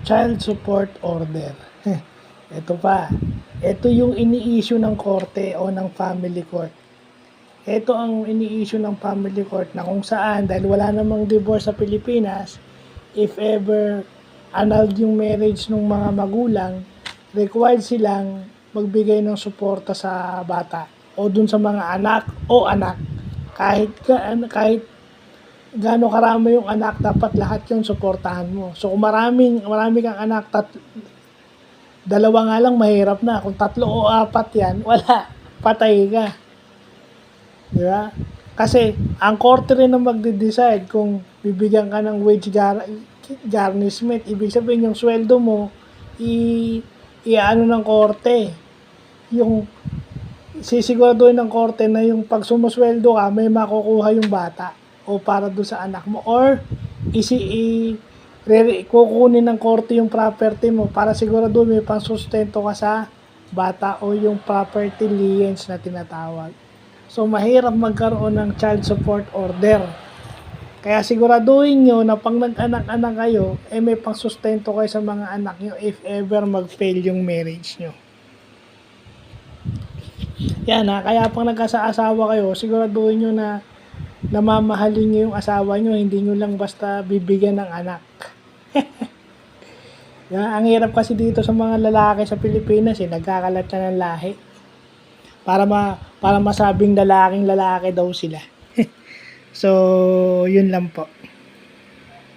Child support order. Ito pa. Ito yung ini-issue ng korte o ng family court. Ito ang ini-issue ng family court na kung saan, dahil wala namang divorce sa Pilipinas, if ever annulled yung marriage ng mga magulang, required silang magbigay ng suporta sa bata o dun sa mga anak o anak. Kahit gaano karami yung anak, dapat lahat yung suportahan mo. So kung marami kang anak, dalawa nga lang mahirap na. Kung 3 o 4 yan, wala. Patay ka. Di ba? Kasi ang korte rin ang magde-decide kung bibigyan ka ng wage garnishment. Ibig sabihin yung sweldo mo, i-ano ng korte. Yung sisiguraduhin ng korte na yung pag sumusweldo ka, may makukuha yung bata o para doon sa anak mo, or kukunin ng korte yung property mo para sigurado may pansustento ka sa bata o yung property liens na tinatawag. So mahirap magkaroon ng child support order. Kaya siguraduhin nyo na pag nag-anak-anak kayo, may pangsustento kayo sa mga anak nyo if ever mag-fail yung marriage nyo. Yan ha, kaya pag nagkasa-asawa kayo, siguraduhin nyo na namamahalin nyo yung asawa nyo, hindi nyo lang basta bibigyan ng anak. Yan, ang hirap kasi dito sa mga lalaki sa Pilipinas, nagkakalat na ng lahi. Para masabing lalaki daw sila. So, yun lang po.